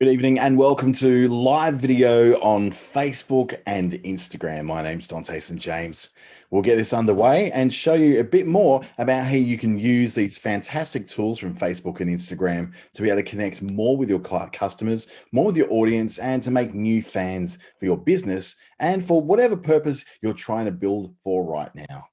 Good evening and welcome to live video on Facebook and Instagram. My name's Dante St. James. We'll get this underway and show you a bit more about how you can use these fantastic tools from Facebook and Instagram to be able to connect more with your customers, more with your audience, and to make new fans for your business and for whatever purpose you're trying to build for right now.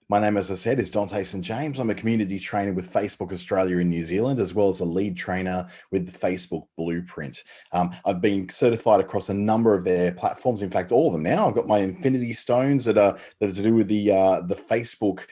My name, as I said, is Dante St. James. I'm a community trainer with Facebook Australia and New Zealand, as well as a lead trainer with the Facebook Blueprint. I've been certified across a number of their platforms. In fact, all of them now. I've got my Infinity Stones that are to do with the Facebook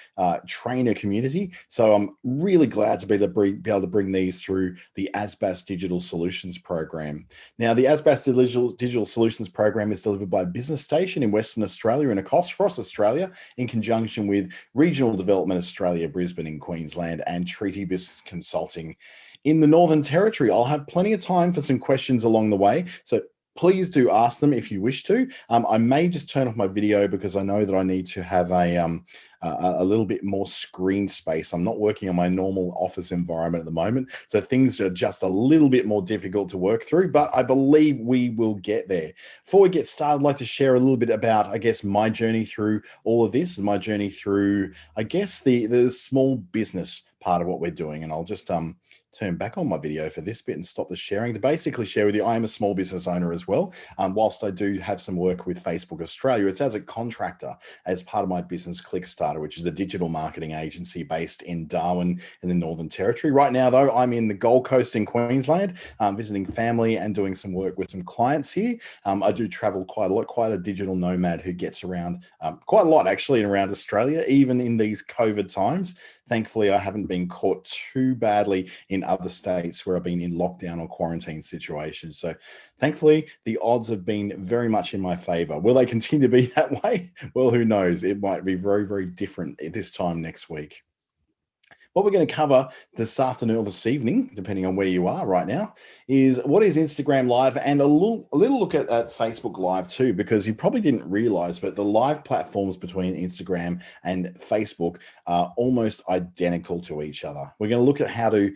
trainer community. So I'm really glad to be able to bring these through the ASBAS Digital Solutions program. Now, the ASBAS Digital Solutions program is delivered by Business Station in Western Australia and across Australia in conjunction with Regional Development Australia, Brisbane in Queensland, and Treaty Business Consulting in the Northern Territory. I'll have plenty of time for some questions along the way, so please do ask them if you wish to. I may just turn off my video because I know that I need to have a little bit more screen space. I'm not working on my normal office environment at the moment, so things are just a little bit more difficult to work through, but I believe we will get there. Before we get started, I'd like to share a little bit about, I guess, my journey through all of this and my journey through, I guess, the small business part of what we're doing. And I'll just turn back on my video for this bit and stop the sharing to basically share with you, I am a small business owner as well. Whilst I do have some work with Facebook Australia, it's as a contractor as part of my business Clickstarter, which is a digital marketing agency based in Darwin in the Northern Territory. Right now, though, I'm in the Gold Coast in Queensland, visiting family and doing some work with some clients here. I do travel quite a lot, quite a digital nomad who gets around quite a lot actually around Australia, even in these COVID times. Thankfully, I haven't been caught too badly in other states where I've been in lockdown or quarantine situations. So thankfully, the odds have been very much in my favor. Will they continue to be that way? Well, who knows? It might be very, very different this time next week. What we're going to cover this afternoon or this evening, depending on where you are right now, is what is Instagram Live and a little look at Facebook Live too, because you probably didn't realize, but the live platforms between Instagram and Facebook are almost identical to each other. We're going to look at how to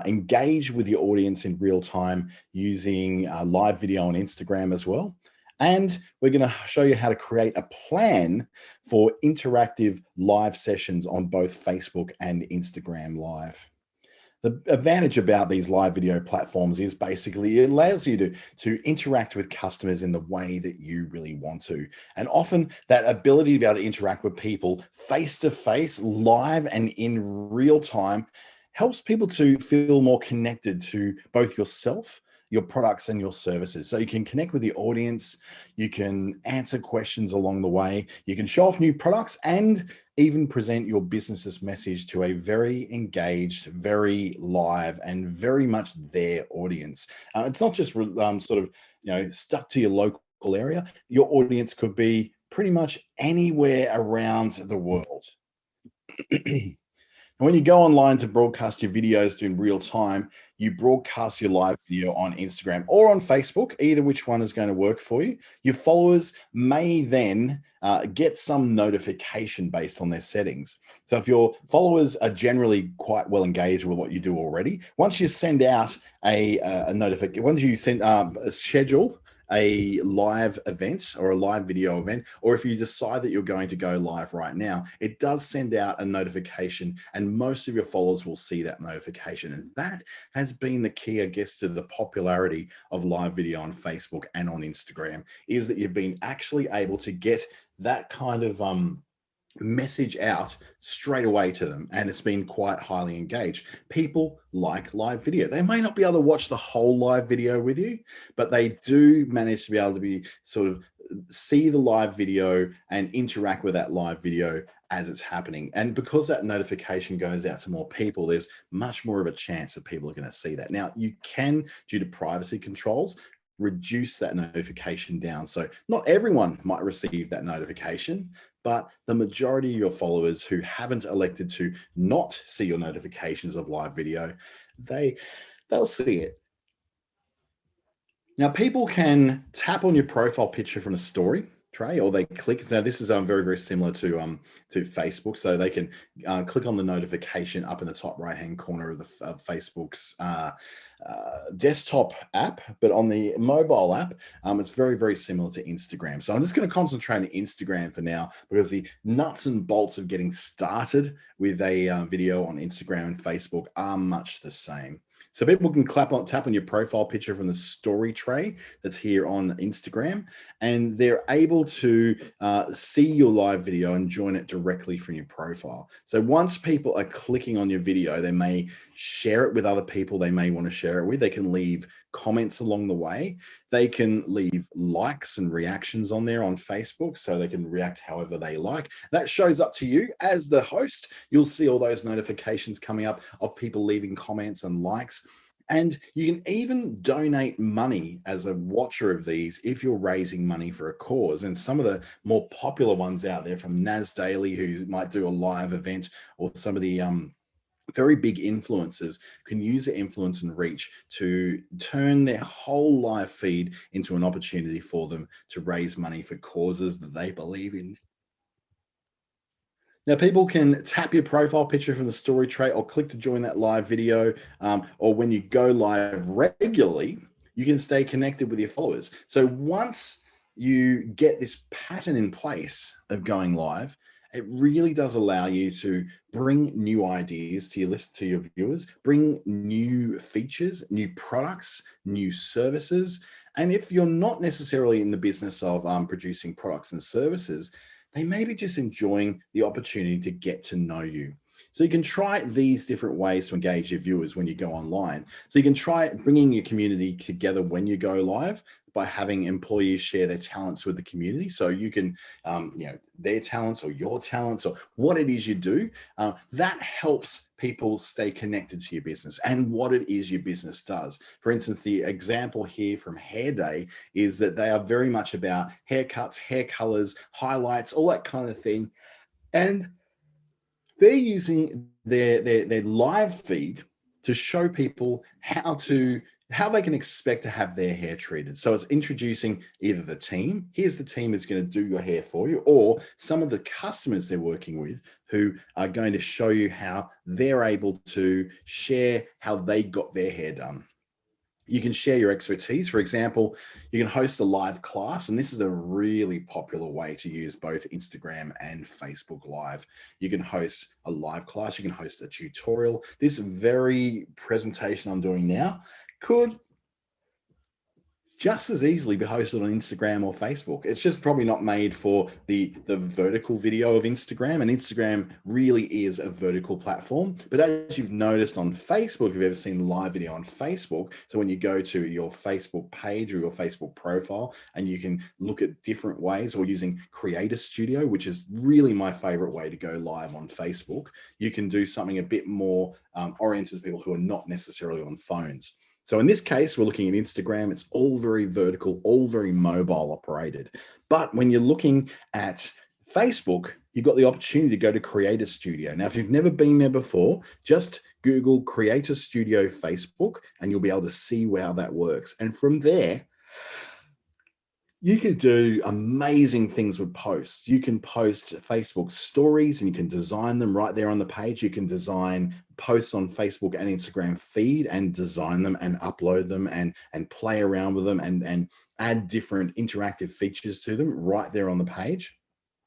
engage with your audience in real time using live video on Instagram as well. And we're going to show you how to create a plan for interactive live sessions on both Facebook and Instagram Live. The advantage about these live video platforms is basically it allows you to interact with customers in the way that you really want to. And often that ability to be able to interact with people face to face, live and in real time helps people to feel more connected to both yourself, your products and your services. So you can connect with your audience, you can answer questions along the way, you can show off new products and even present your business's message to a very engaged, very live and very much their audience. It's not just sort of, stuck to your local area. Your audience could be pretty much anywhere around the world. And when you go online to broadcast your videos in real time, you broadcast your live video on Instagram or on Facebook, either which one is going to work for you. Your followers may then get some notification based on their settings. So if your followers are generally quite well engaged with what you do already, once you send out a notification, once you send a schedule a live event or a live video event, or if you decide that you're going to go live right now, it does send out a notification and most of your followers will see that notification. And that has been the key, I guess, to the popularity of live video on Facebook and on Instagram, is that you've been actually able to get that kind of message out straight away to them, and it's been quite highly engaged. People like live video. They may not be able to watch the whole live video with you, but they do manage to be able to be sort of see the live video and interact with that live video as it's happening. And because that notification goes out to more people, there's much more of a chance that people are going to see that. Now, you can, due to privacy controls, reduce that notification down. So not everyone might receive that notification, but the majority of your followers who haven't elected to not see your notifications of live video, they'll see it. Now, people can tap on your profile picture from a story tray, or they click. So this is very, very similar to Facebook. So they can click on the notification up in the top right hand corner of the of Facebook's desktop app, but on the mobile app, it's very, very similar to Instagram. So I'm just going to concentrate on Instagram for now, because the nuts and bolts of getting started with a video on Instagram and Facebook are much the same. So people can tap on your profile picture from the story tray that's here on Instagram, and they're able to see your live video and join it directly from your profile. So once people are clicking on your video, they may share it with other people they may want to share it with. They can leave comments along the way. They can leave likes and reactions on there on Facebook, so they can react however they like. That shows up to you as the host. You'll see all those notifications coming up of people leaving comments and likes. And you can even donate money as a watcher of these if you're raising money for a cause. And some of the more popular ones out there, from Nas Daily, who might do a live event, or some of the very big influencers, can use their influence and reach to turn their whole live feed into an opportunity for them to raise money for causes that they believe in. Now, people can tap your profile picture from the story tray, or click to join that live video. Or when you go live regularly, you can stay connected with your followers. So once you get this pattern in place of going live, it really does allow you to bring new ideas to your list, to your viewers, bring new features, new products, new services. And if you're not necessarily in the business of producing products and services, they may be just enjoying the opportunity to get to know you. So you can try these different ways to engage your viewers when you go online. So you can try bringing your community together when you go live by having employees share their talents with the community. So you can, their talents or your talents or what it is you do, that helps people stay connected to your business and what it is your business does. For instance, the example here from Hair Day is that they are very much about haircuts, hair colors, highlights, all that kind of thing. And they're using their live feed to show people how they can expect to have their hair treated. So it's introducing either the team, here's the team that's going to do your hair for you, or some of the customers they're working with who are going to show you how they're able to share how they got their hair done. You can share your expertise. For example, you can host a live class, and this is a really popular way to use both Instagram and Facebook Live. You can host a live class, you can host a tutorial. This very presentation I'm doing now could just as easily be hosted on Instagram or Facebook. It's just probably not made for the vertical video of Instagram, and Instagram really is a vertical platform. But as you've noticed on Facebook, if you've ever seen live video on Facebook, so when you go to your Facebook page or your Facebook profile, and you can look at different ways, or using Creator Studio, which is really my favorite way to go live on Facebook, you can do something a bit more oriented to people who are not necessarily on phones. So in this case, we're looking at Instagram. It's all very vertical, all very mobile operated. But when you're looking at Facebook, you've got the opportunity to go to Creator Studio. Now, if you've never been there before, just Google Creator Studio Facebook, and you'll be able to see how that works. And from there, you can do amazing things with posts. You can post Facebook stories, and you can design them right there on the page. You can design posts on Facebook and Instagram feed, and design them and upload them and play around with them and add different interactive features to them right there on the page.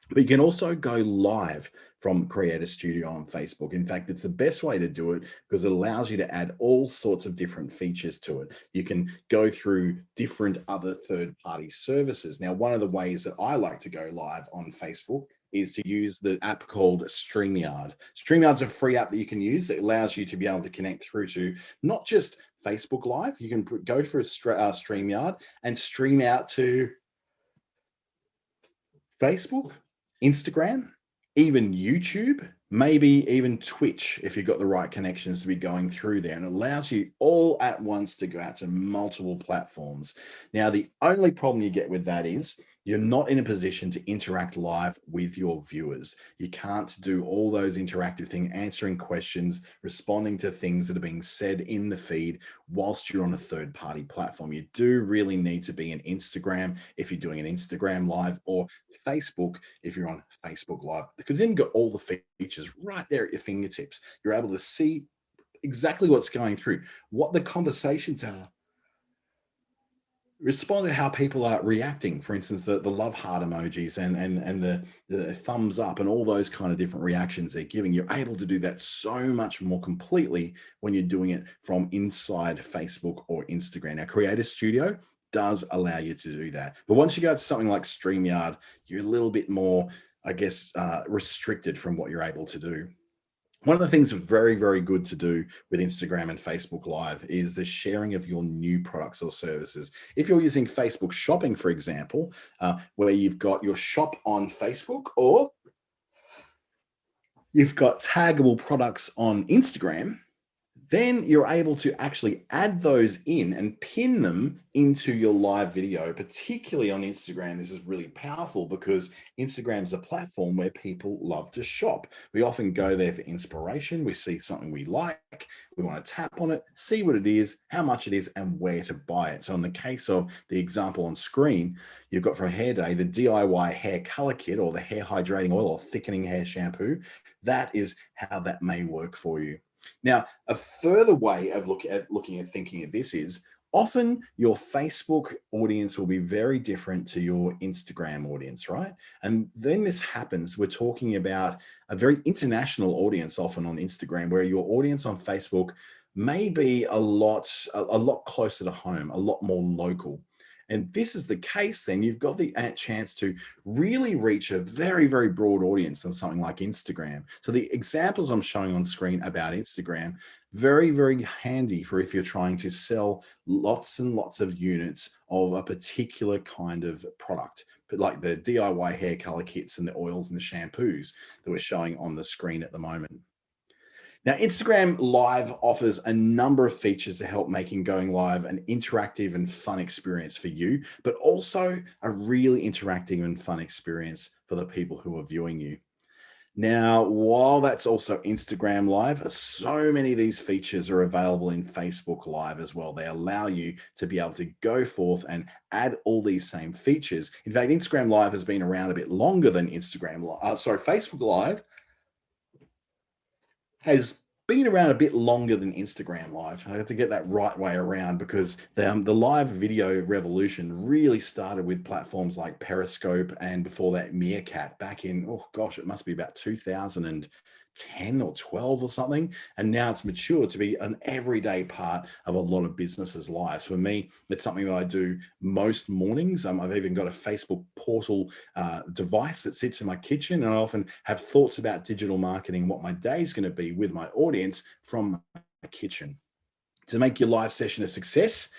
But you can also go live from Creator Studio on Facebook. In fact, it's the best way to do it because it allows you to add all sorts of different features to it. You can go through different other third-party services. Now, one of the ways that I like to go live on Facebook is to use the app called StreamYard. StreamYard's a free app that you can use that allows you to be able to connect through to not just Facebook Live. You can go for a StreamYard and stream out to Facebook, Instagram, even YouTube, maybe even Twitch, if you've got the right connections to be going through there. And it allows you all at once to go out to multiple platforms. Now, the only problem you get with that is you're not in a position to interact live with your viewers. You can't do all those interactive things, answering questions, responding to things that are being said in the feed whilst you're on a third party platform. You do really need to be in Instagram if you're doing an Instagram live, or Facebook if you're on Facebook live, because then you've got all the features right there at your fingertips. You're able to see exactly what's going through, what the conversations are, respond to how people are reacting. For instance, the love heart emojis and the thumbs up and all those kind of different reactions they're giving. You're able to do that so much more completely when you're doing it from inside Facebook or Instagram. Now, Creator Studio does allow you to do that, but once you go to something like StreamYard, you're a little bit more, I guess, restricted from what you're able to do. One of the things very, very good to do with Instagram and Facebook Live is the sharing of your new products or services. If you're using Facebook Shopping, for example, where you've got your shop on Facebook, or you've got taggable products on Instagram, then you're able to actually add those in and pin them into your live video. Particularly on Instagram, this is really powerful because Instagram is a platform where people love to shop. We often go there for inspiration. We see something we like, we want to tap on it, see what it is, how much it is, and where to buy it. So in the case of the example on screen, you've got from Hair Day, the DIY hair color kit, or the hair hydrating oil or thickening hair shampoo. That is how that may work for you. Now, a further way of looking at thinking of this is, often your Facebook audience will be very different to your Instagram audience, right? And then this happens, we're talking about a very international audience often on Instagram, where your audience on Facebook may be a lot closer to home, a lot more local. And this is the case, then you've got the chance to really reach a very, very broad audience on something like Instagram. So the examples I'm showing on screen about Instagram, very, very handy for if you're trying to sell lots and lots of units of a particular kind of product, but like the DIY hair color kits and the oils and the shampoos that we're showing on the screen at the moment. Now, Instagram Live offers a number of features to help making going live an interactive and fun experience for you, but also a really interactive and fun experience for the people who are viewing you. Now, while that's also Instagram Live, so many of these features are available in Facebook Live as well. They allow you to be able to go forth and add all these same features. In fact, Instagram Live has been around a bit longer than Facebook Live has been around a bit longer than Instagram Live. I have to get that right way around, because the live video revolution really started with platforms like Periscope, and before that Meerkat, back in, oh gosh, it must be about 2010 or 12 or something. And now it's matured to be an everyday part of a lot of businesses' lives. For me, it's something that I do most mornings. I've even got a Facebook portal device that sits in my kitchen, and I often have thoughts about digital marketing, what my day is going to be with my audience from my kitchen. To make your live session a success,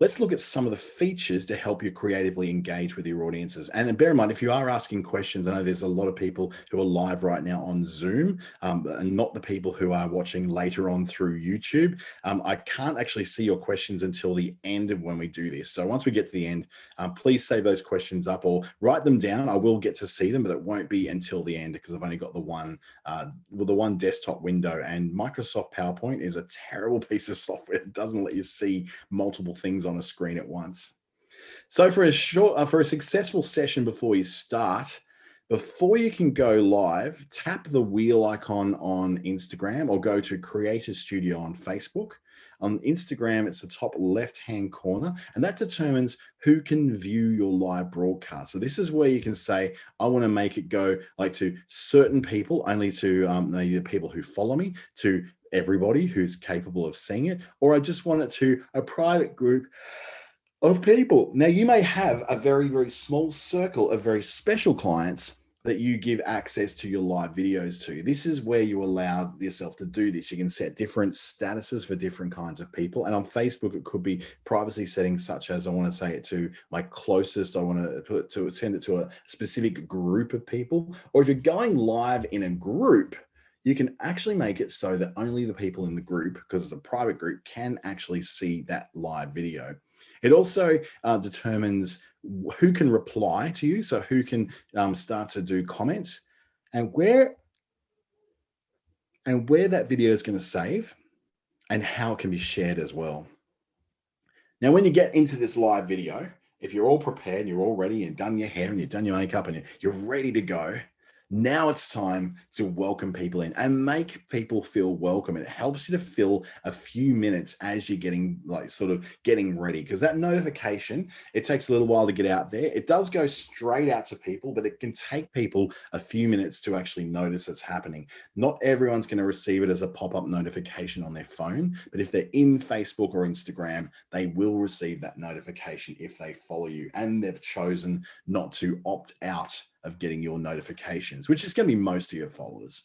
let's look at some of the features to help you creatively engage with your audiences. And bear in mind, if you are asking questions, I know there's a lot of people who are live right now on Zoom, and not the people who are watching later on through YouTube. I can't actually see your questions until the end of when we do this. So once we get to the end, please save those questions up or write them down. I will get to see them, but it won't be until the end, because I've only got the one desktop window, and Microsoft PowerPoint is a terrible piece of software. It doesn't let you see multiple things on a screen at once. So for a successful session before you start, before you can go live, tap the wheel icon on Instagram or go to Creator Studio on Facebook. On Instagram, it's the top left-hand corner, and that determines who can view your live broadcast. So this is where you can say, I want to make it go like to certain people, only to the people who follow me, to everybody who's capable of seeing it, or I just want it to a private group of people. Now, you may have a very, very small circle of very special clients that you give access to your live videos to. This is where you allow yourself to do this. You can set different statuses for different kinds of people. And on Facebook, it could be privacy settings such as, I want to say it to my closest, I want to send it to a specific group of people. Or if you're going live in a group, you can actually make it so that only the people in the group, because it's a private group, can actually see that live video. It also determines who can reply to you, so who can start to do comments, and where that video is going to save, and how it can be shared as well. Now, when you get into this live video, if you're all prepared, you're all ready, you've done your hair and you've done your makeup and you're ready to go, now it's time to welcome people in and make people feel welcome. It helps you to fill a few minutes as you're getting sort of getting ready, because that notification, it takes a little while to get out there. It does go straight out to people, but it can take people a few minutes to actually notice it's happening. Not everyone's going to receive it as a pop-up notification on their phone, but if they're in Facebook or Instagram, they will receive that notification if they follow you and they've chosen not to opt out of getting your notifications, which is going to be most of your followers.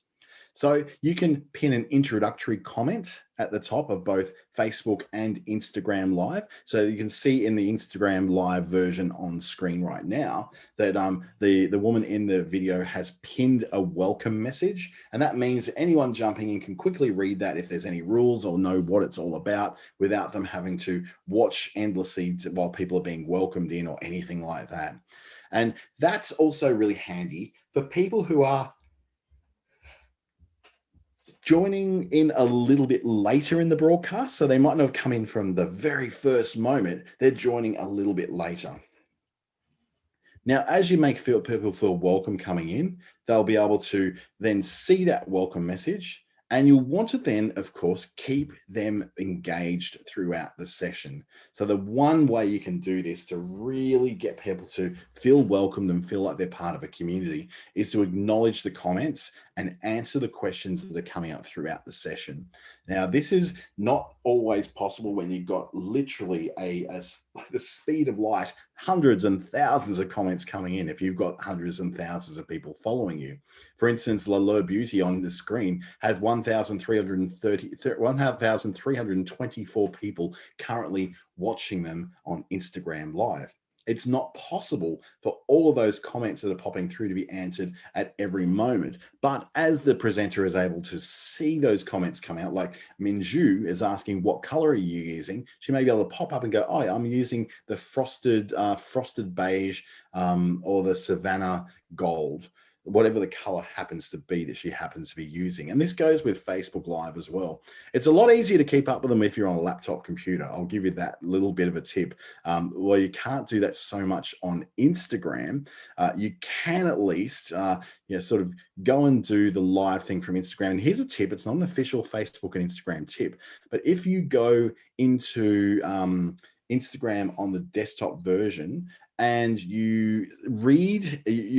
So you can pin an introductory comment at the top of both Facebook and Instagram Live. So you can see in the Instagram Live version on screen right now that the woman in the video has pinned a welcome message. And that means anyone jumping in can quickly read that if there's any rules or know what it's all about without them having to watch endlessly while people are being welcomed in or anything like that. And that's also really handy for people who are joining in a little bit later in the broadcast. So they might not have come in from the very first moment. They're joining a little bit later. Now, as you make people feel welcome coming in, they'll be able to then see that welcome message. And you'll want to then, of course, keep them engaged throughout the session. So the one way you can do this to really get people to feel welcomed and feel like they're part of a community is to acknowledge the comments and answer the questions that are coming up throughout the session. Now, this is not always possible when you've got literally the speed of light, hundreds and thousands of comments coming in if you've got hundreds and thousands of people following you. For instance, Lalo Beauty on the screen has 1,324 people currently watching them on Instagram Live. It's not possible for all of those comments that are popping through to be answered at every moment. But as the presenter is able to see those comments come out, like Minju is asking, what color are you using? She may be able to pop up and go, oh, I'm using the frosted beige or the Savannah gold, whatever the color happens to be that she happens to be using. And this goes with Facebook Live as well. It's a lot easier to keep up with them if you're on a laptop computer. I'll give you that little bit of a tip. Well, you can't do that so much on Instagram. You can at least sort of go and do the live thing from Instagram. And here's a tip. It's not an official Facebook and Instagram tip, but if you go into Instagram on the desktop version and you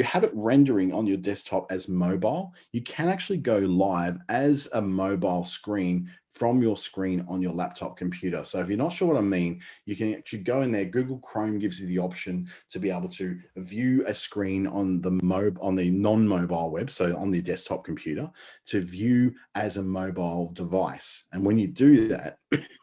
have it rendering on your desktop as mobile, you can actually go live as a mobile screen from your screen on your laptop computer. So if you're not sure what I mean, you can actually go in there. Google Chrome gives you the option to be able to view a screen on the non-mobile web, so on the desktop computer, to view as a mobile device. And when you do that,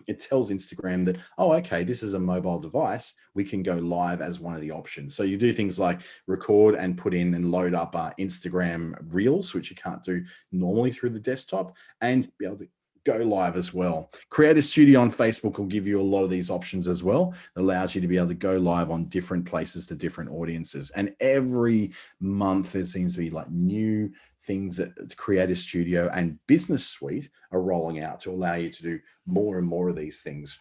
it tells Instagram that, oh, okay, this is a mobile device. We can go live as one of the options. So you do things like record and put in and load up Instagram Reels, which you can't do normally through the desktop, and be able to go live as well. Creator Studio on Facebook will give you a lot of these options as well. It allows you to be able to go live on different places to different audiences. And every month there seems to be like new things that Creator Studio and Business Suite are rolling out to allow you to do more and more of these things.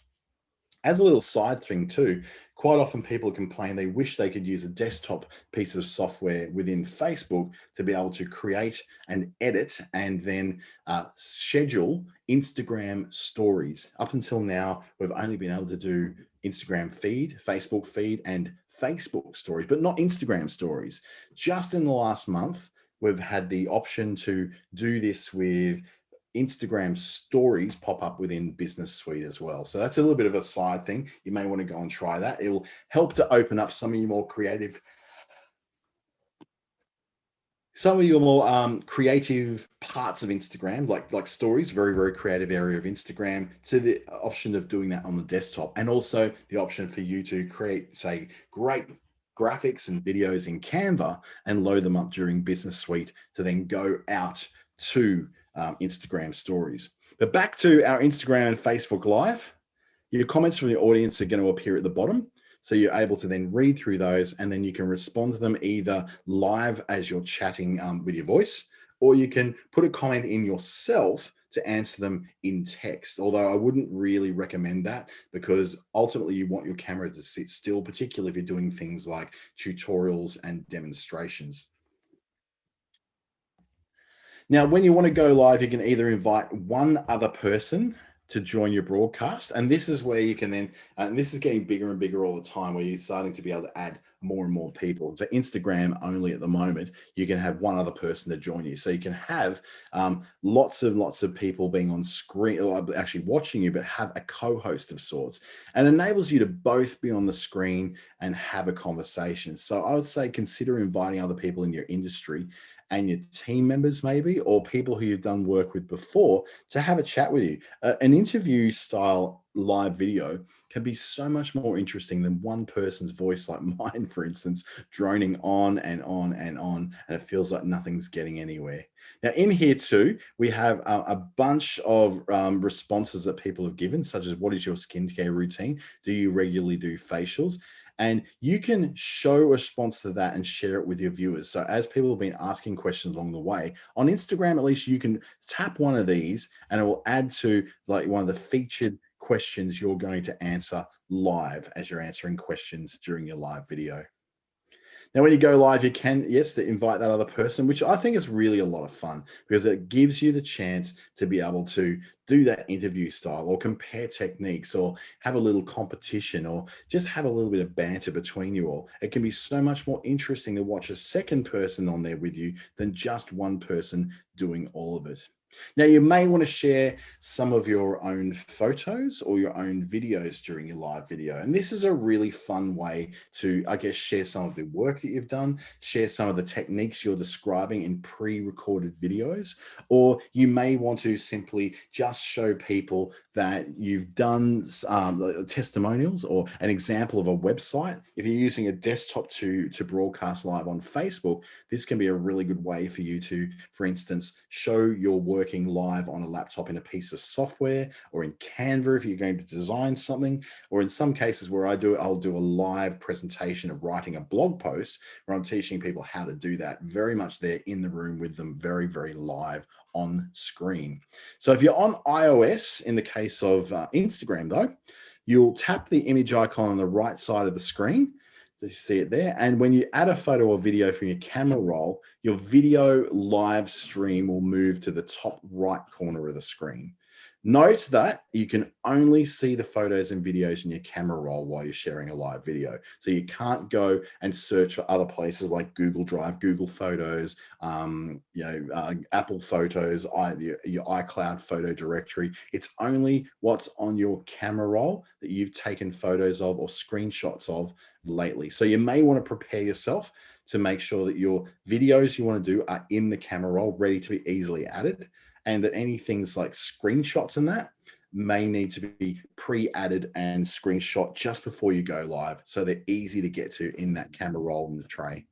As a little side thing too, quite often people complain they wish they could use a desktop piece of software within Facebook to be able to create and edit and then schedule Instagram stories. Up until now, we've only been able to do Instagram feed, Facebook feed, and Facebook stories, but not Instagram stories. Just in the last month, we've had the option to do this with Instagram stories pop up within Business Suite as well. So that's a little bit of a side thing. You may want to go and try that. It will help to open up some of your more creative parts of Instagram, like stories, very, very creative area of Instagram, to the option of doing that on the desktop, and also the option for you to create, say, great graphics and videos in Canva and load them up during Business Suite to then go out to Instagram stories. But back to our Instagram and Facebook Live, your comments from the audience are going to appear at the bottom. So you're able to then read through those, and then you can respond to them either live as you're chatting with your voice, or you can put a comment in yourself to answer them in text. Although I wouldn't really recommend that, because ultimately you want your camera to sit still, particularly if you're doing things like tutorials and demonstrations. Now, when you want to go live, you can either invite one other person to join your broadcast. And this is where you can then, and this is getting bigger and bigger all the time, where you're starting to be able to add more and more people. For Instagram only at the moment, you can have one other person to join you. So you can have lots of people being on screen, or actually watching you, but have a co-host of sorts, and enables you to both be on the screen and have a conversation. So I would say consider inviting other people in your industry and your team members, maybe, or people who you've done work with before, to have a chat with you. An interview style live video can be so much more interesting than one person's voice, like mine, for instance, droning on and on and on, and it feels like nothing's getting anywhere. Now, in here too, we have a bunch of responses that people have given, such as, what is your skincare routine? Do you regularly do facials? And you can show a response to that and share it with your viewers. So as people have been asking questions along the way, on Instagram, at least, you can tap one of these and it will add to like one of the featured questions you're going to answer live as you're answering questions during your live video. Now, when you go live, you can, yes, to invite that other person, which I think is really a lot of fun, because it gives you the chance to be able to do that interview style, or compare techniques, or have a little competition, or just have a little bit of banter between you all. It can be so much more interesting to watch a second person on there with you than just one person doing all of it. Now, you may want to share some of your own photos or your own videos during your live video. And this is a really fun way to, I guess, share some of the work that you've done, share some of the techniques you're describing in pre-recorded videos, or you may want to simply just show people that you've done testimonials, or an example of a website. If you're using a desktop to broadcast live on Facebook, this can be a really good way for you to, for instance, show your working live on a laptop in a piece of software, or in Canva if you're going to design something, or in some cases where I do it, I'll do a live presentation of writing a blog post where I'm teaching people how to do that, very much there in the room with them, very, very live on screen. So if you're on iOS, in the case of Instagram though, you'll tap the image icon on the right side of the screen. So you see it there. And when you add a photo or video from your camera roll, your video live stream will move to the top right corner of the screen. Note that you can only see the photos and videos in your camera roll while you're sharing a live video. So you can't go and search for other places like Google Drive, Google Photos, Apple Photos, your iCloud photo directory. It's only what's on your camera roll that you've taken photos of or screenshots of lately. So you may want to prepare yourself to make sure that your videos you want to do are in the camera roll, ready to be easily added, and that any things like screenshots and that may need to be pre-added and screenshot just before you go live, so they're easy to get to in that camera roll in the tray.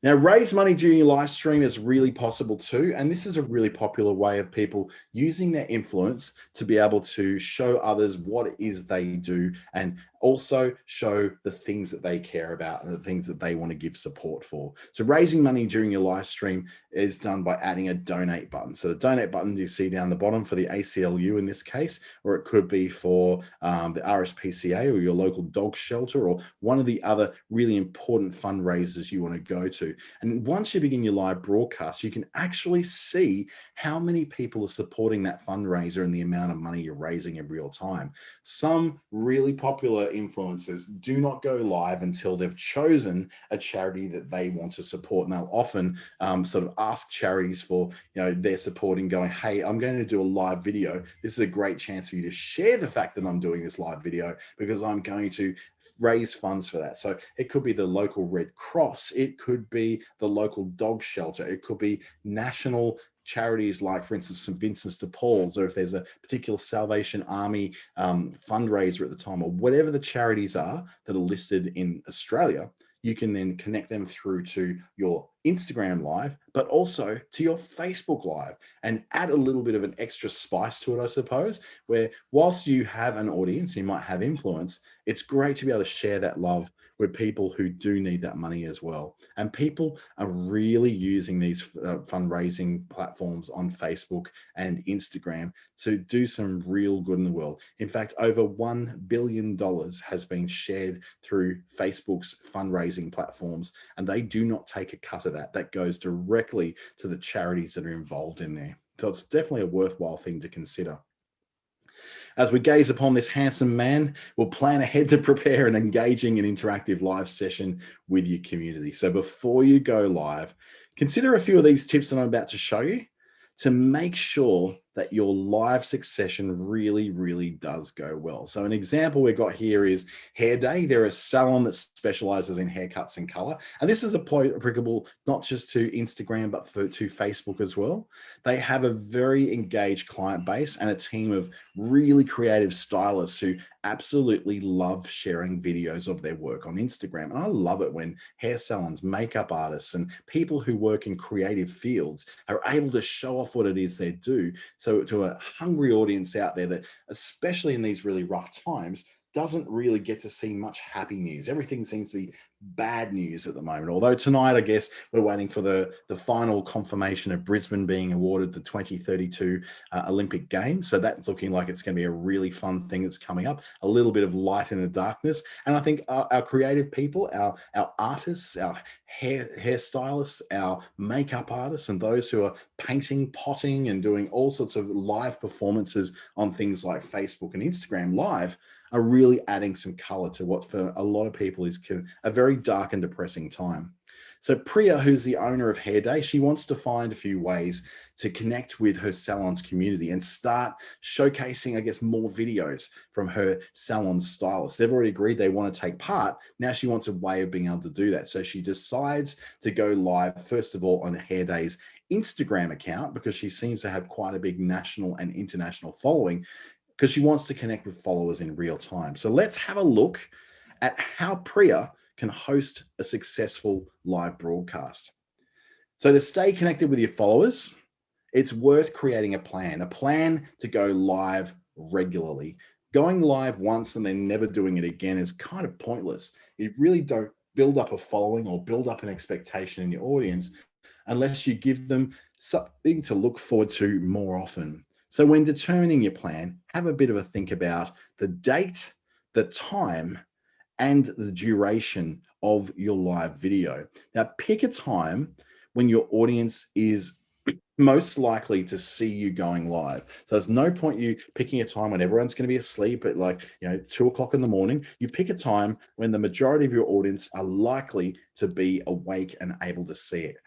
Now, raise money during your live stream is really possible too. And this is a really popular way of people using their influence to be able to show others what it is they do, and also show the things that they care about and the things that they want to give support for. So raising money during your live stream is done by adding a donate button. So the donate button you see down the bottom for the ACLU in this case, or it could be for the RSPCA or your local dog shelter, or one of the other really important fundraisers you want to go to. And once you begin your live broadcast, you can actually see how many people are supporting that fundraiser and the amount of money you're raising in real time. Some really popular influencers do not go live until they've chosen a charity that they want to support. And they'll often sort of ask charities for their support, and going, hey, I'm going to do a live video. This is a great chance for you to share the fact that I'm doing this live video, because I'm going to raise funds for that. So it could be the local Red Cross, it could be the local dog shelter, it could be national charities like, for instance, St. Vincent's de Paul's, or if there's a particular Salvation Army fundraiser at the time, or whatever the charities are that are listed in Australia, you can then connect them through to your Instagram Live, but also to your Facebook Live, and add a little bit of an extra spice to it, I suppose, where whilst you have an audience, you might have influence, it's great to be able to share that love with people who do need that money as well. And people are really using these fundraising platforms on Facebook and Instagram to do some real good in the world. In fact, over $1 billion has been shared through Facebook's fundraising platforms, and they do not take a cut of that. That goes directly to the charities that are involved in there. So it's definitely a worthwhile thing to consider. As we gaze upon this handsome man, we'll plan ahead to prepare an engaging and interactive live session with your community. So before you go live, consider a few of these tips that I'm about to show you to make sure that your live succession really does go well. So an example we've got here is Hair Day. They're a salon that specializes in haircuts and color. And this is applicable not just to Instagram, but to Facebook as well. They have a very engaged client base and a team of really creative stylists who absolutely love sharing videos of their work on Instagram. And I love it when hair salons, makeup artists, and people who work in creative fields are able to show off what it is they do. So to a hungry audience out there that, especially in these really rough times, doesn't really get to see much happy news. Everything seems to be bad news at the moment. Although tonight, I guess we're waiting for the final confirmation of Brisbane being awarded the 2032 Olympic Games. So that's looking like it's going to be a really fun thing that's coming up. A little bit of light in the darkness. And I think our creative people, our artists, our hairstylists, our makeup artists, and those who are painting, potting, and doing all sorts of live performances on things like Facebook and Instagram Live are really adding some color to what for a lot of people is a very dark and depressing time. So Priya, who's the owner of Hair Day, she wants to find a few ways to connect with her salon's community and start showcasing, I guess, more videos from her salon stylists. They've already agreed they want to take part. Now she wants a way of being able to do that. So she decides to go live, first of all, on Hair Day's Instagram account, because she seems to have quite a big national and international following, because she wants to connect with followers in real time. So let's have a look at how Priya can host a successful live broadcast. So to stay connected with your followers, it's worth creating a plan to go live regularly. Going live once and then never doing it again is kind of pointless. You really don't build up a following or build up an expectation in your audience unless you give them something to look forward to more often. So when determining your plan, have a bit of a think about the date, the time, and the duration of your live video. Now, pick a time when your audience is most likely to see you going live. So there's no point you picking a time when everyone's going to be asleep at 2 o'clock in the morning. You pick a time when the majority of your audience are likely to be awake and able to see it.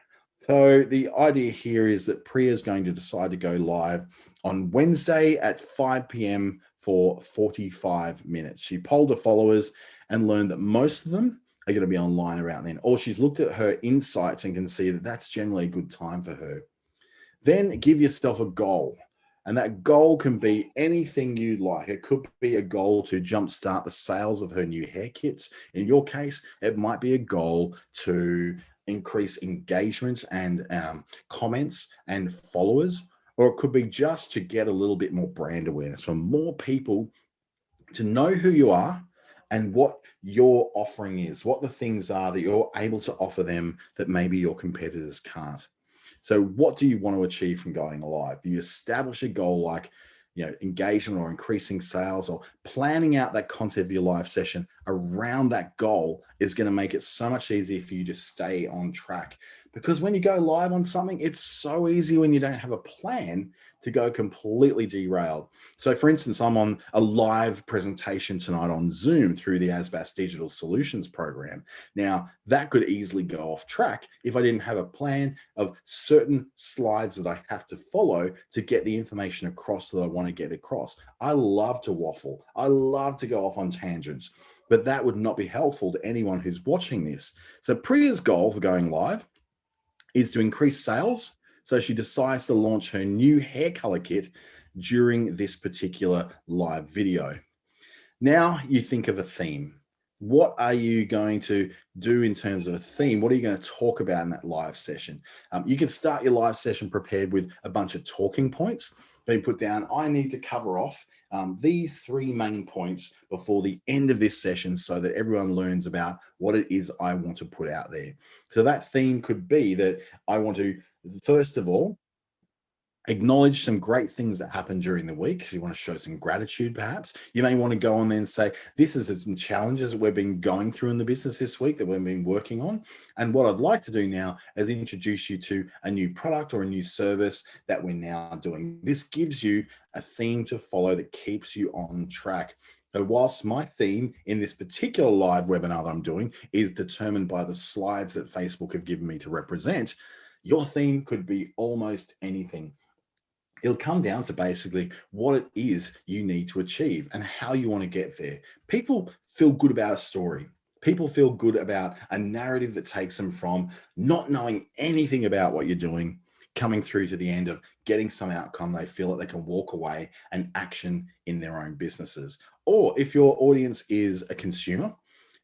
So the idea here is that Priya is going to decide to go live on Wednesday at 5 p.m. for 45 minutes. She polled her followers and learned that most of them are going to be online around then. Or she's looked at her insights and can see that that's generally a good time for her. Then give yourself a goal. And that goal can be anything you like. It could be a goal to jumpstart the sales of her new hair kits. In your case, it might be a goal to increase engagement and comments and followers, or it could be just to get a little bit more brand awareness for more people to know who you are and what your offering is, what the things are that you're able to offer them that maybe your competitors can't. So what do you want to achieve from going live? You establish a goal like, engagement or increasing sales, or planning out that content of your live session around that goal is going to make it so much easier for you to stay on track. Because when you go live on something, it's so easy when you don't have a plan to go completely derailed. So for instance, I'm on a live presentation tonight on Zoom through the ASBAS Digital Solutions program. Now, that could easily go off track if I didn't have a plan of certain slides that I have to follow to get the information across that I want to get across. I love to waffle. I love to go off on tangents, but that would not be helpful to anyone who's watching this. So Priya's goal for going live is to increase sales. So she decides to launch her new hair color kit during this particular live video. Now you think of a theme. What are you going to do in terms of a theme? What are you going to talk about in that live session? You can start your live session prepared with a bunch of talking points being put down. I need to cover off these 3 main points before the end of this session so that everyone learns about what it is I want to put out there. So that theme could be that I want to, first of all, acknowledge some great things that happened during the week. You want to show some gratitude, perhaps. You may want to go on there and say, this is some challenges that we've been going through in the business this week that we've been working on. And what I'd like to do now is introduce you to a new product or a new service that we're now doing. This gives you a theme to follow that keeps you on track. So whilst my theme in this particular live webinar that I'm doing is determined by the slides that Facebook have given me to represent, your theme could be almost anything. It'll come down to basically what it is you need to achieve and how you want to get there. People feel good about a story. People feel good about a narrative that takes them from not knowing anything about what you're doing, coming through to the end of getting some outcome they feel that they can walk away and action in their own businesses. Or if your audience is a consumer,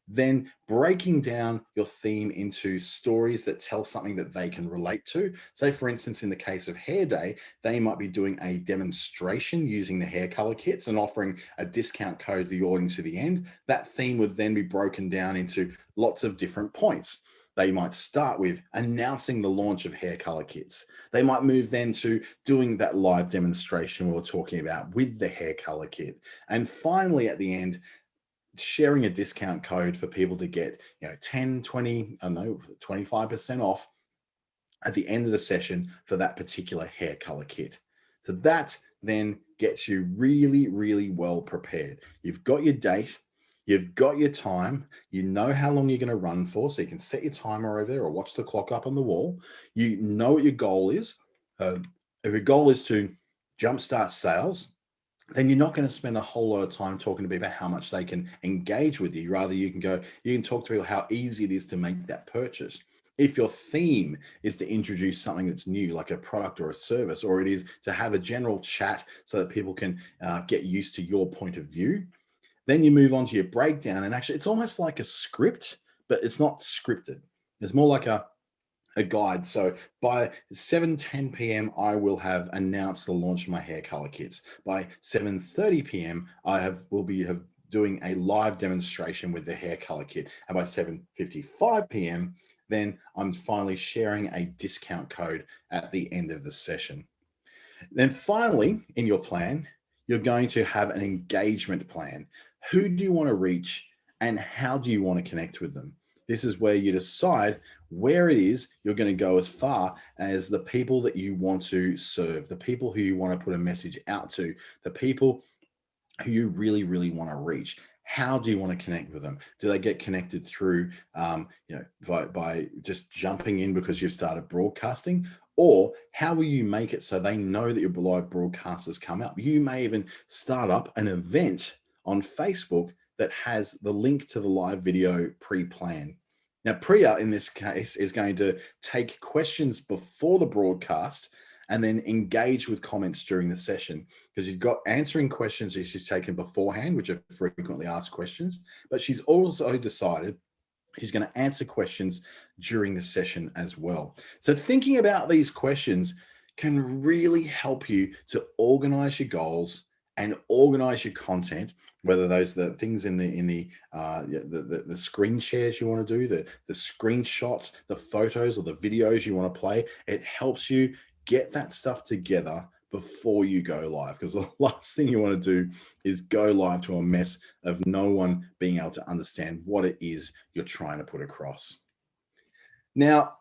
then breaking down your theme into stories that tell something that they can relate to. Say, for instance, in the case of Hair Day, they might be doing a demonstration using the hair color kits and offering a discount code to the audience at the end. That theme would then be broken down into lots of different points. They might start with announcing the launch of hair color kits. They might move then to doing that live demonstration we were talking about with the hair color kit. And finally, at the end, sharing a discount code for people to get 10, 20, I don't know, 25% off at the end of the session for that particular hair color kit. So that then gets you really, really well prepared. You've got your date, you've got your time, you know how long you're going to run for, so you can set your timer over there or watch the clock up on the wall. You know what your goal is. If your goal is to jumpstart sales, then you're not going to spend a whole lot of time talking to people about how much they can engage with you. Rather, you can talk to people how easy it is to make that purchase. If your theme is to introduce something that's new, like a product or a service, or it is to have a general chat so that people can get used to your point of view, then you move on to your breakdown. And actually, it's almost like a script, but it's not scripted. It's more like a guide. So by 7:10 p.m., I will have announced the launch of my hair color kits. By 7:30 p.m., will be doing a live demonstration with the hair color kit. And by 7:55 p.m., then I'm finally sharing a discount code at the end of the session. Then finally, in your plan, you're going to have an engagement plan. Who do you want to reach and how do you want to connect with them? This is where you decide where it is you're going to go as far as the people that you want to serve, the people who you want to put a message out to, the people who you really, really want to reach. How do you want to connect with them? Do they get connected through, by just jumping in because you've started broadcasting? Or how will you make it so they know that your live broadcast has come up? You may even start up an event on Facebook that has the link to the live video pre-planned. Now, Priya, in this case, is going to take questions before the broadcast and then engage with comments during the session, because you've got answering questions that she's taken beforehand, which are frequently asked questions, but she's also decided she's going to answer questions during the session as well. So thinking about these questions can really help you to organize your goals and organize your content, whether those are the things in the screen shares you want to do, the screenshots, the photos or the videos you want to play. It helps you get that stuff together before you go live, because the last thing you want to do is go live to a mess of no one being able to understand what it is you're trying to put across. Now,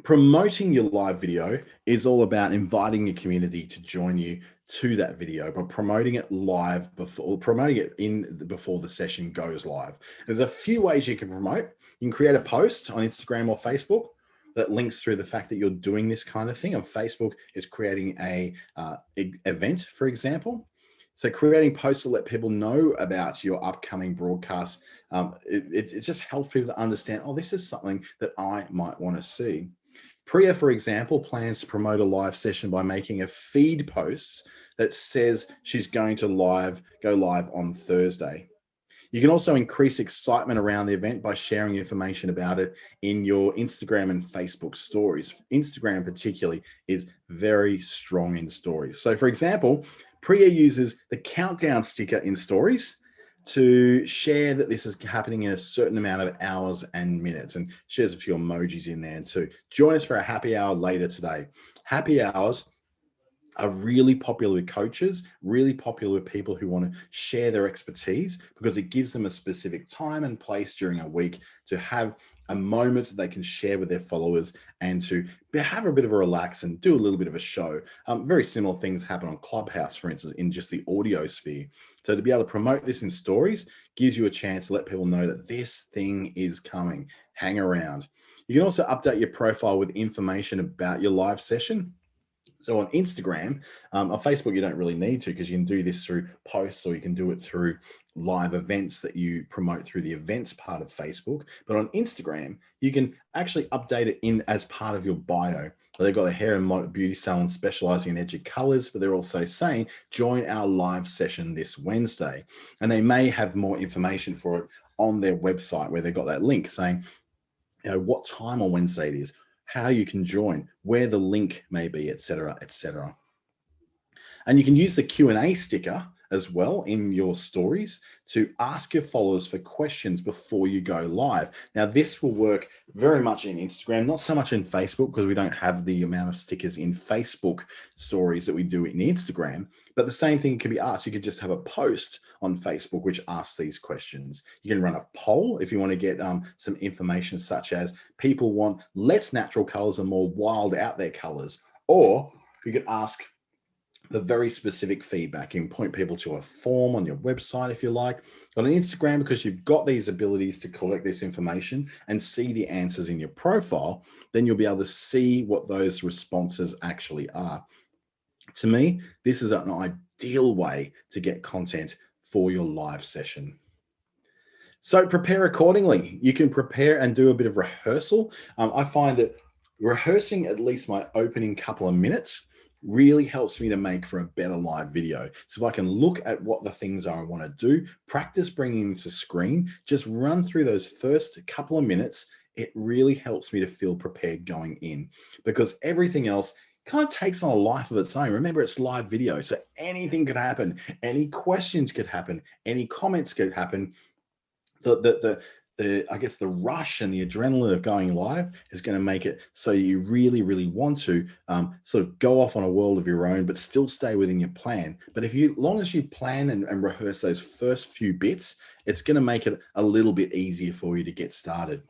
promoting your live video is all about inviting your community to join you to that video, but promoting it live before the session goes live. There's a few ways you can promote. You can create a post on Instagram or Facebook that links through the fact that you're doing this kind of thing. And Facebook is creating a event, for example. So creating posts to let people know about your upcoming broadcast, it just helps people to understand, oh, this is something that I might want to see. Priya, for example, plans to promote a live session by making a feed post that says she's going to go live on Thursday. You can also increase excitement around the event by sharing information about it in your Instagram and Facebook stories. Instagram particularly is very strong in stories. So for example, Priya uses the countdown sticker in stories to share that this is happening in a certain amount of hours and minutes, and shares a few emojis in there too. Join us for a happy hour later today. Happy hours are really popular with coaches, really popular with people who want to share their expertise, because it gives them a specific time and place during a week to have a moment that they can share with their followers and to have a bit of a relax and do a little bit of a show. Very similar things happen on Clubhouse, for instance, in just the audio sphere. So to be able to promote this in stories gives you a chance to let people know that this thing is coming. Hang around. You can also update your profile with information about your live session. So on Instagram, on Facebook, you don't really need to, because you can do this through posts, or you can do it through live events that you promote through the events part of Facebook. But on Instagram, you can actually update it in as part of your bio. They've got a hair and beauty salon specializing in edgy colors, but they're also saying, join our live session this Wednesday. And they may have more information for it on their website, where they've got that link saying, what time on Wednesday it is, how you can join, where the link may be, etc., etc. And you can use the Q&A sticker as well in your stories to ask your followers for questions before you go live. Now, this will work very much in Instagram, not so much in Facebook, because we don't have the amount of stickers in Facebook stories that we do in Instagram. But the same thing can be asked. You could just have a post on Facebook which asks these questions. You can run a poll if you want to get some information, such as people want less natural colors and more wild out there colors. Or you could ask the very specific feedback. You can point people to a form on your website if you like. But on Instagram, because you've got these abilities to collect this information and see the answers in your profile, then you'll be able to see what those responses actually are. To me, this is an ideal way to get content for your live session. So prepare accordingly. You can prepare and do a bit of rehearsal. I find that rehearsing at least my opening couple of minutes really helps me to make for a better live video. So if I can look at what the things are I want to do, practice bringing them to screen, just run through those first couple of minutes, it really helps me to feel prepared going in, because everything else kind of takes on a life of its own. Remember, it's live video, so anything could happen. Any questions could happen. Any comments could happen. I guess the rush and the adrenaline of going live is going to make it so you really, really want to sort of go off on a world of your own, but still stay within your plan. But long as you plan and rehearse those first few bits, it's going to make it a little bit easier for you to get started.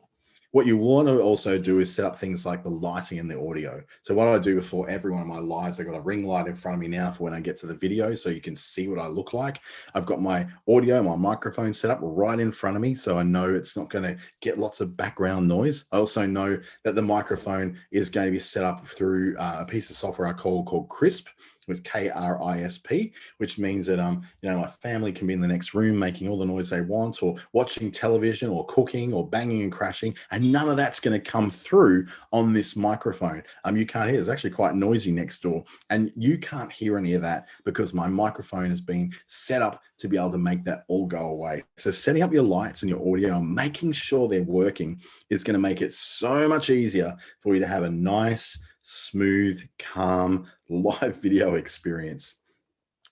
What you want to also do is set up things like the lighting and the audio. So what I do before every one of my lives, I've got a ring light in front of me now for when I get to the video, so you can see what I look like. I've got my audio, my microphone set up right in front of me, so I know it's not going to get lots of background noise. I also know that the microphone is going to be set up through a piece of software I called Crisp, with KRISP, which means that my family can be in the next room making all the noise they want, or watching television, or cooking, or banging and crashing, and none of that's going to come through on this microphone. You can't hear. It's actually quite noisy next door, and you can't hear any of that because my microphone has been set up to be able to make that all go away. So setting up your lights and your audio and making sure they're working is going to make it so much easier for you to have a nice, smooth, calm live video experience.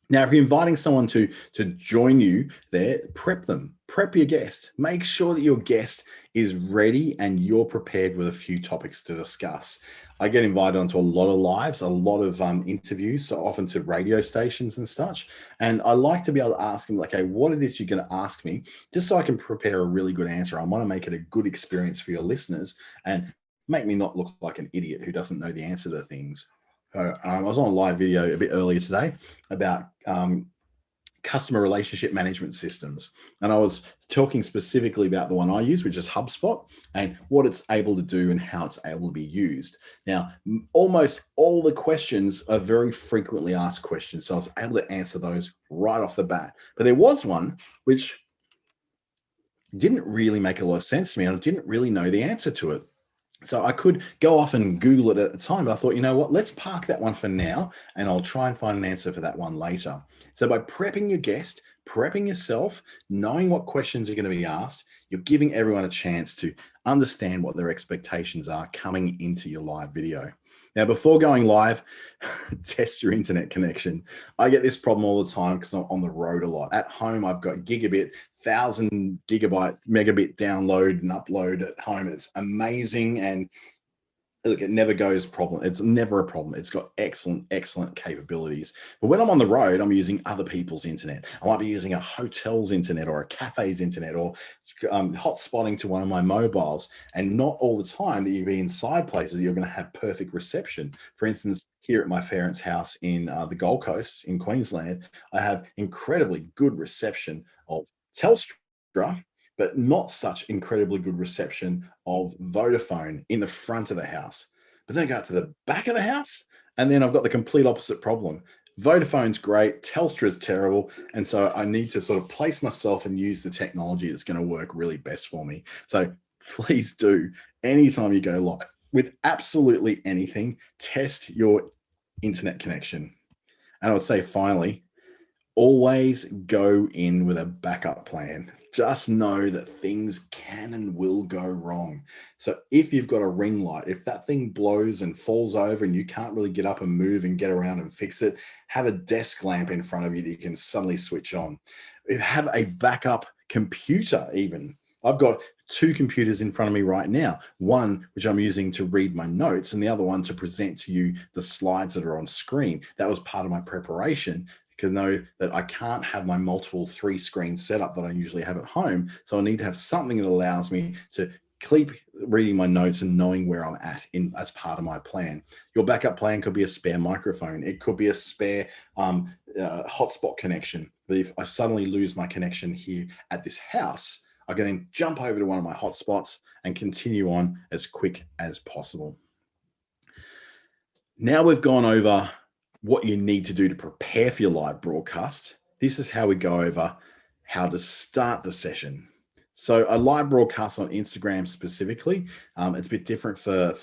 Now, if you're inviting someone to join you there, prep them, prep your guest. Make sure that your guest is ready and you're prepared with a few topics to discuss. I get invited onto a lot of lives, a lot of interviews, so often to radio stations and such. And I like to be able to ask them, okay, what it is you're going to ask me, just so I can prepare a really good answer. I want to make it a good experience for your listeners and make me not look like an idiot who doesn't know the answer to things. I was on a live video a bit earlier today about customer relationship management systems. And I was talking specifically about the one I use, which is HubSpot, and what it's able to do and how it's able to be used. Now, almost all the questions are very frequently asked questions, so I was able to answer those right off the bat. But there was one which didn't really make a lot of sense to me, and I didn't really know the answer to it. So I could go off and Google it at the time, but I thought, you know what, let's park that one for now, and I'll try and find an answer for that one later. So by prepping your guest, prepping yourself, knowing what questions are going to be asked. You're giving everyone a chance to understand what their expectations are coming into your live video. Now, before going live, test your internet connection. I get this problem all the time because I'm on the road a lot. At home, I've got gigabit, 1,000 megabit download and upload at home. It's amazing. And look, it never goes problem. It's never a problem. It's got excellent capabilities. But when I'm on the road, I'm using other people's internet. I might be using a hotel's internet or a cafe's internet or hotspotting to one of my mobiles. And not all the time that you be inside places, you're going to have perfect reception. For instance, here at my parents' house in the Gold Coast in Queensland, I have incredibly good reception of Telstra, but not such incredibly good reception of Vodafone in the front of the house. But then I go to the back of the house, and then I've got the complete opposite problem. Vodafone's great, Telstra's terrible, and so I need to sort of place myself and use the technology that's going to work really best for me. So please do, anytime you go live with absolutely anything, test your internet connection. And I would say finally, always go in with a backup plan. Just know that things can and will go wrong. So if you've got a ring light, if that thing blows and falls over and you can't really get up and move and get around and fix it, have a desk lamp in front of you that you can suddenly switch on. Have a backup computer even. I've got two computers in front of me right now, one which I'm using to read my notes and the other one to present to you the slides that are on screen. That was part of my preparation, to know that I can't have my multiple 3-screen setup that I usually have at home. So I need to have something that allows me to keep reading my notes and knowing where I'm at as part of my plan. Your backup plan could be a spare microphone. It could be a spare hotspot connection. If I suddenly lose my connection here at this house, I can then jump over to one of my hotspots and continue on as quick as possible. Now we've gone over what you need to do to prepare for your live broadcast. This is how we go over how to start the session. So a live broadcast on Instagram specifically, it's a bit different for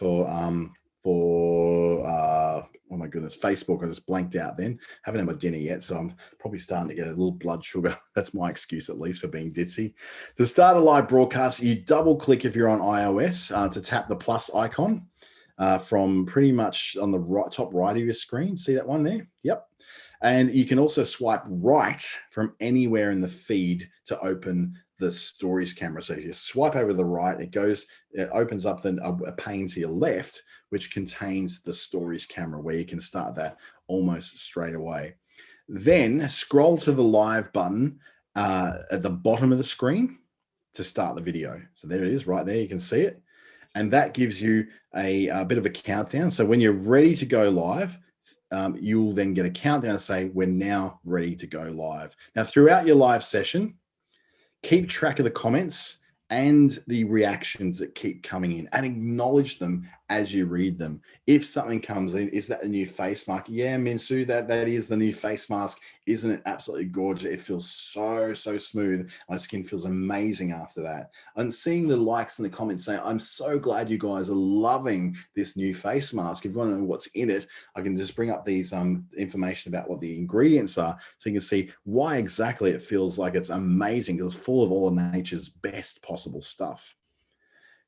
oh my goodness, Facebook. I just blanked out then. Haven't had my dinner yet, so I'm probably starting to get a little blood sugar. That's my excuse, at least, for being ditzy. To start a live broadcast, you double click if you're on iOS to tap the plus icon. From pretty much on the top right of your screen. See that one there? Yep. And you can also swipe right from anywhere in the feed to open the stories camera. So if you swipe over the right, it opens up then a pane to your left, which contains the stories camera, where you can start that almost straight away. Then scroll to the live button at the bottom of the screen to start the video. So there it is right there. You can see it. And that gives you a bit of a countdown. So when you're ready to go live, you'll then get a countdown and say, we're now ready to go live. Now, throughout your live session, keep track of the comments and the reactions that keep coming in and acknowledge them as you read them. If something comes in, is that the new face mask? Yeah, Minsu, that is the new face mask. Isn't it absolutely gorgeous? It feels so smooth. My skin feels amazing after that. And seeing the likes and the comments saying, I'm so glad you guys are loving this new face mask. If you want to know what's in it, I can just bring up these information about what the ingredients are, so you can see why exactly it feels like it's amazing, because it's full of all of nature's best possible stuff.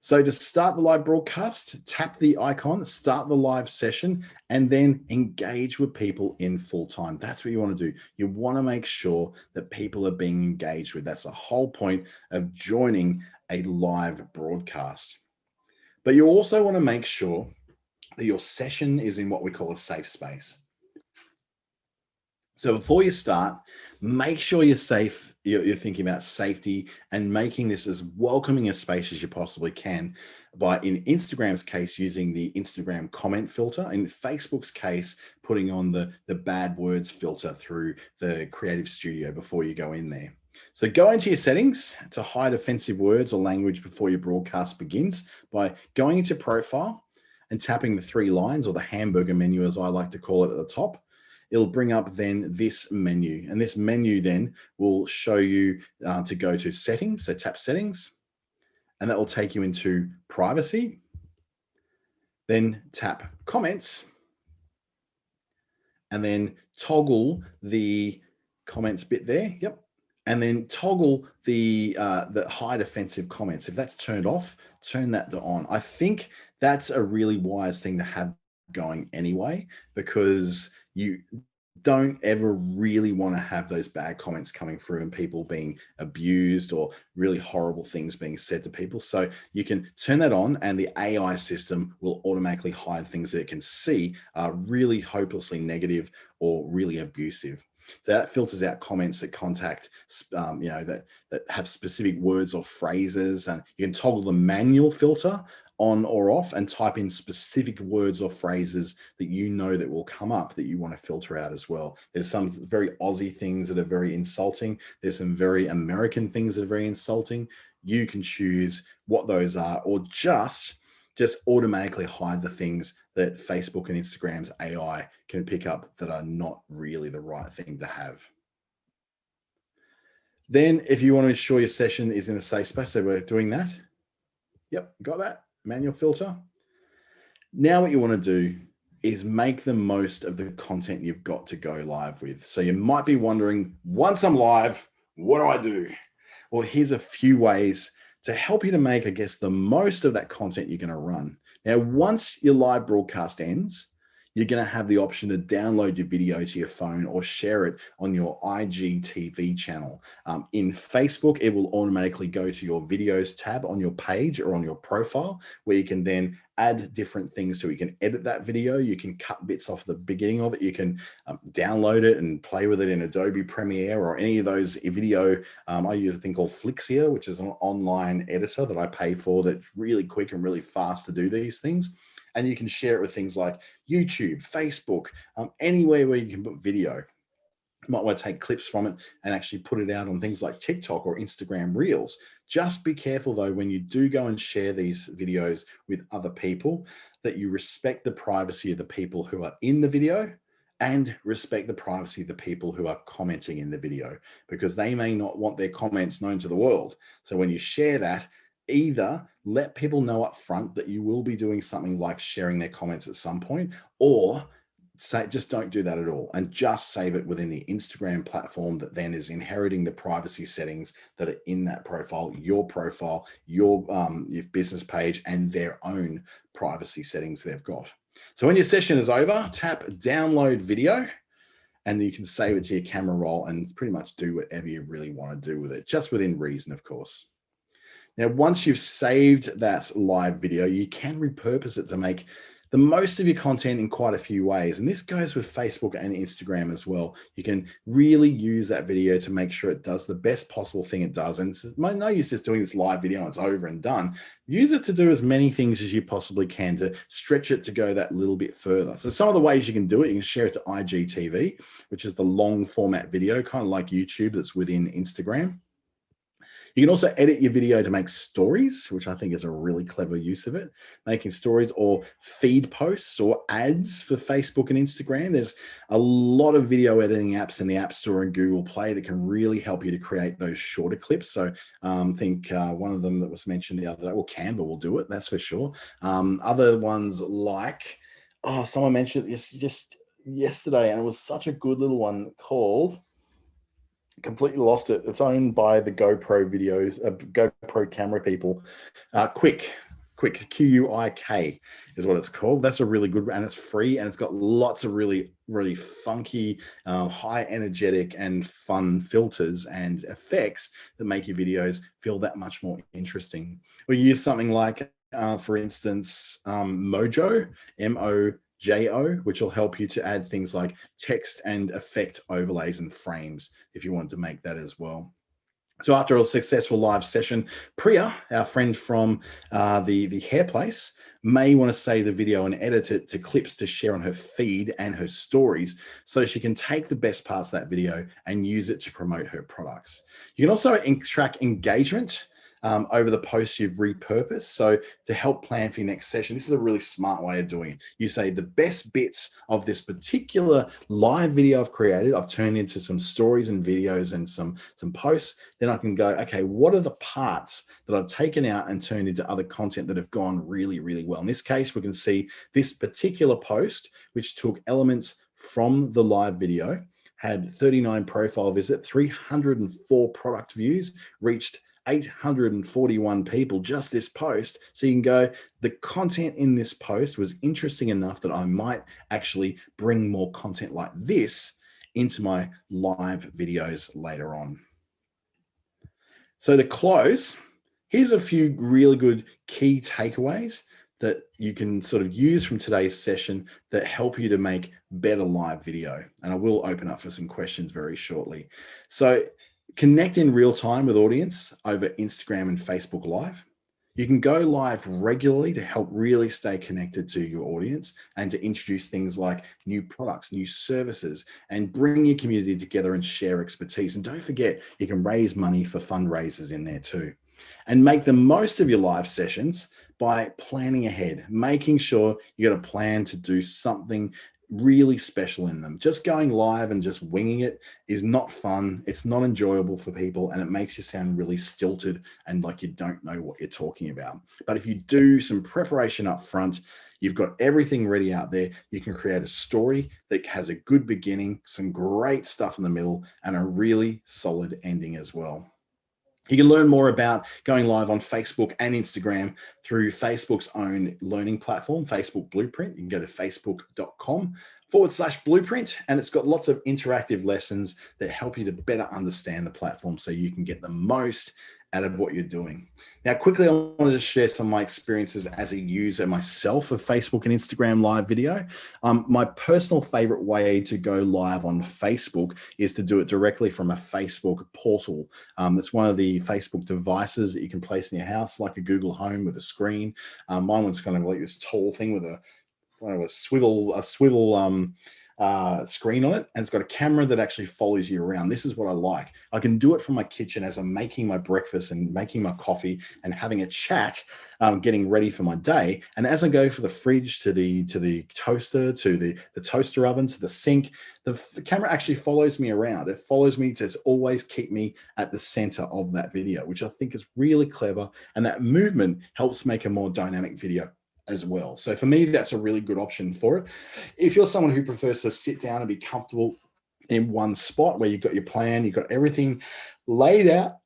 So to start the live broadcast, tap the icon, start the live session, and then engage with people in full time. That's what you want to do. You want to make sure that people are being engaged with. That's the whole point of joining a live broadcast. But you also want to make sure that your session is in what we call a safe space. So before you start, make sure you're safe. You're thinking about safety and making this as welcoming a space as you possibly can by, in Instagram's case, using the Instagram comment filter. In Facebook's case, putting on the bad words filter through the Creative Studio before you go in there. So go into your settings to hide offensive words or language before your broadcast begins by going into profile and tapping the 3 lines, or the hamburger menu as I like to call it, at the top. It'll bring up then this menu, and this menu then will show you to go to settings. So tap settings, and that will take you into privacy. Then tap comments, and then toggle the comments bit there. Yep. and then toggle the hide offensive comments. If that's turned off, turn that on. I think that's a really wise thing to have going anyway, because you don't ever really want to have those bad comments coming through and people being abused or really horrible things being said to people. So you can turn that on and the AI system will automatically hide things that it can see are really hopelessly negative or really abusive. So that filters out comments that contact, that have specific words or phrases, and you can toggle the manual filter on or off and type in specific words or phrases that you know that will come up that you want to filter out as well. There's some very Aussie things that are very insulting. There's some very American things that are very insulting. You can choose what those are, or just automatically hide the things that Facebook and Instagram's AI can pick up that are not really the right thing to have. Then if you want to ensure your session is in a safe space, so we're doing that. Yep, got that. Manual filter. Now what you want to do is make the most of the content you've got to go live with. So you might be wondering, once I'm live, what do I do? Well, here's a few ways to help you to make, I guess, the most of that content you're going to run. Now, once your live broadcast ends, you're going to have the option to download your video to your phone or share it on your IGTV channel. In Facebook, it will automatically go to your videos tab on your page or on your profile, where you can then add different things. So you can edit that video, you can cut bits off the beginning of it, you can download it and play with it in Adobe Premiere or any of those video. I use a thing called Flixia, which is an online editor that I pay for that's really quick and really fast to do these things. And you can share it with things like YouTube, Facebook, anywhere where you can put video. You might want to take clips from it and actually put it out on things like TikTok or Instagram Reels. Just be careful though, when you do go and share these videos with other people, that you respect the privacy of the people who are in the video and respect the privacy of the people who are commenting in the video, because they may not want their comments known to the world. So when you share that, either let people know up front that you will be doing something like sharing their comments at some point, or say just don't do that at all and just save it within the Instagram platform that then is inheriting the privacy settings that are in that profile, your business page, and their own privacy settings they've got. So when your session is over, tap download video and you can save it to your camera roll and pretty much do whatever you really want to do with it, just within reason, of course. Now, once you've saved that live video, you can repurpose it to make the most of your content in quite a few ways. And this goes with Facebook and Instagram as well. You can really use that video to make sure it does the best possible thing it does. And it's no use just doing this live video and it's over and done. Use it to do as many things as you possibly can to stretch it to go that little bit further. So some of the ways you can do it, you can share it to IGTV, which is the long format video, kind of like YouTube that's within Instagram. You can also edit your video to make stories, which I think is a really clever use of it, making stories or feed posts or ads for Facebook and Instagram. There's a lot of video editing apps in the App Store and Google Play that can really help you to create those shorter clips. So I think one of them that was mentioned the other day, well, Canva will do it, that's for sure. Other ones like, someone mentioned this just yesterday, and it was such a good little one called, completely lost it. It's owned by the GoPro camera people. Quick, Quik is what it's called. That's a really good, and it's free, and it's got lots of really, really funky, high energetic and fun filters and effects that make your videos feel that much more interesting. We use something like, for instance, Mojo, MOJO, which will help you to add things like text and effect overlays and frames if you want to make that as well. So after a successful live session, Priya, our friend from the hair place, may want to save the video and edit it to clips to share on her feed and her stories, so she can take the best parts of that video and use it to promote her products. You can also track engagement over the posts you've repurposed. So to help plan for your next session, this is a really smart way of doing it. You say the best bits of this particular live video I've created, I've turned into some stories and videos and some posts. Then I can go, okay, what are the parts that I've taken out and turned into other content that have gone really, really well? In this case, we can see this particular post, which took elements from the live video, had 39 profile visits, 304 product views, reached 841 people just this post. So you can go, the content in this post was interesting enough that I might actually bring more content like this into my live videos later on. So to close, here's a few really good key takeaways that you can sort of use from today's session that help you to make better live video. And I will open up for some questions very shortly. So connect in real time with audience over Instagram and Facebook Live. You can go live regularly to help really stay connected to your audience and to introduce things like new products, new services, and bring your community together and share expertise. And don't forget, you can raise money for fundraisers in there too. And make the most of your live sessions by planning ahead, making sure you got a plan to do something really special in them. Just going live and just winging it is not fun. It's not enjoyable for people, and it makes you sound really stilted and like you don't know what you're talking about. But if you do some preparation up front, you've got everything ready out there. You can create a story that has a good beginning, some great stuff in the middle, and a really solid ending as well. You can learn more about going live on Facebook and Instagram through Facebook's own learning platform, Facebook Blueprint. You can go to facebook.com/blueprint, and it's got lots of interactive lessons that help you to better understand the platform so you can get the most out of what you're doing. Now, quickly, I wanted to share some of my experiences as a user myself of Facebook and Instagram live video. My personal favorite way to go live on Facebook is to do it directly from a Facebook portal. It's one of the Facebook devices that you can place in your house, like a Google Home with a screen. Mine was kind of like this tall thing with a swivel screen on it, and it's got a camera that actually follows you around. This is what I like. I can do it from my kitchen as I'm making my breakfast and making my coffee and having a chat, getting ready for my day. And as I go for the fridge to the toaster, to the toaster oven, to the sink, the camera actually follows me around. It follows me to always keep me at the center of that video, which I think is really clever. And that movement helps make a more dynamic video as well. So for me, that's a really good option for it. If you're someone who prefers to sit down and be comfortable in one spot where you've got your plan, you've got everything laid out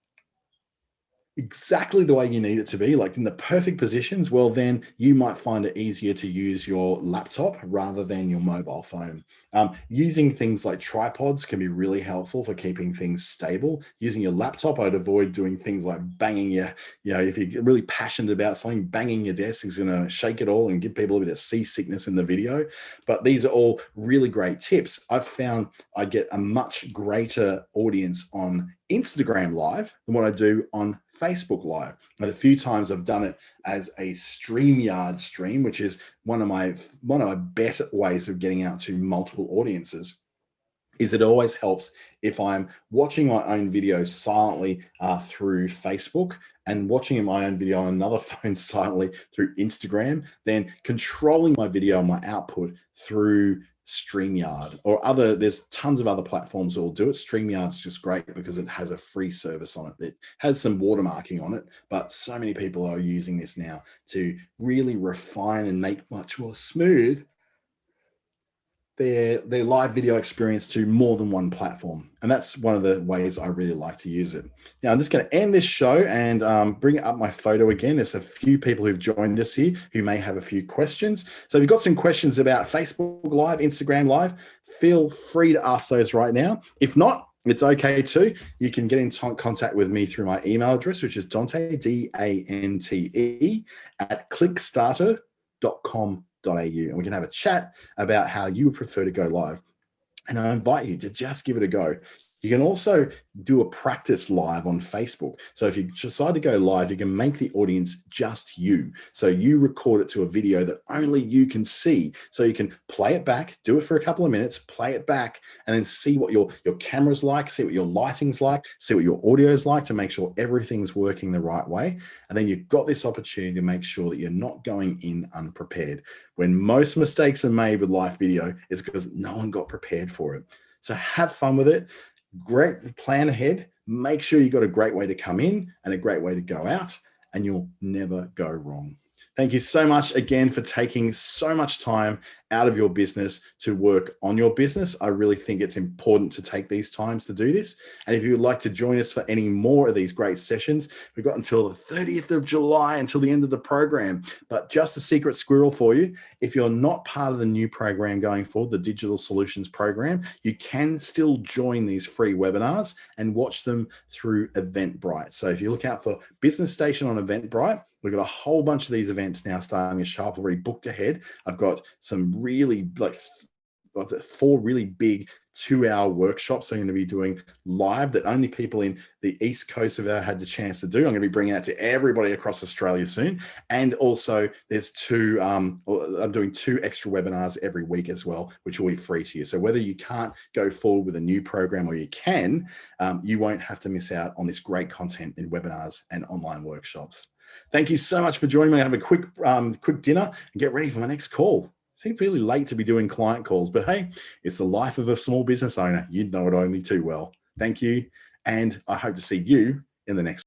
exactly the way you need it to be, like in the perfect positions, well, then you might find it easier to use your laptop rather than your mobile phone. Using things like tripods can be really helpful for keeping things stable. Using your laptop, I'd avoid doing things like banging if you're really passionate about something, banging your desk is going to shake it all and give people a bit of seasickness in the video. But these are all really great tips. I've found I get a much greater audience on Instagram Live than what I do on Facebook Live. Now, the few times I've done it as a StreamYard stream, which is one of my better ways of getting out to multiple audiences, is it always helps if I'm watching my own video silently through Facebook and watching my own video on another phone silently through Instagram, then controlling my video and my output through StreamYard or there's tons of other platforms that will do it. StreamYard's just great because it has a free service on it that has some watermarking on it, but so many people are using this now to really refine and make much more smooth their live video experience to more than one platform. And that's one of the ways I really like to use it. Now, I'm just going to end this show and bring up my photo again. There's a few people who've joined us here who may have a few questions. So if you've got some questions about Facebook Live, Instagram Live, feel free to ask those right now. If not, it's okay too. You can get in contact with me through my email address, which is Dante, DANTE, @clickstarter.com.au, and we can have a chat about how you would prefer to go live. And I invite you to just give it a go. You can also do a practice live on Facebook. So if you decide to go live, you can make the audience just you. So you record it to a video that only you can see. So you can play it back, do it for a couple of minutes, play it back, and then see what your camera's like, see what your lighting's like, see what your audio's like to make sure everything's working the right way. And then you've got this opportunity to make sure that you're not going in unprepared. When most mistakes are made with live video, it's because no one got prepared for it. So have fun with it. Great plan ahead. Make sure you got a great way to come in and a great way to go out, and you'll never go wrong. Thank you so much again for taking so much time out of your business to work on your business, I really think it's important to take these times to do this. And if you would like to join us for any more of these great sessions, we've got until the 30th of July until the end of the program. But just a secret squirrel for you, if you're not part of the new program going forward, the Digital Solutions Program, you can still join these free webinars and watch them through Eventbrite. So if you look out for Business Station on Eventbrite, we've got a whole bunch of these events now starting to show up. I've already booked ahead. I've got some really like 4 really big 2-hour workshops I'm going to be doing live that only people in the East Coast have ever had the chance to do. I'm going to be bringing that to everybody across Australia soon. And also there's I'm doing 2 extra webinars every week as well, which will be free to you. So whether you can't go forward with a new program or you can, you won't have to miss out on this great content in webinars and online workshops. Thank you so much for joining me. Have a quick dinner and get ready for my next call. It seems really late to be doing client calls, but hey, it's the life of a small business owner. You'd know it only too well. Thank you. And I hope to see you in the next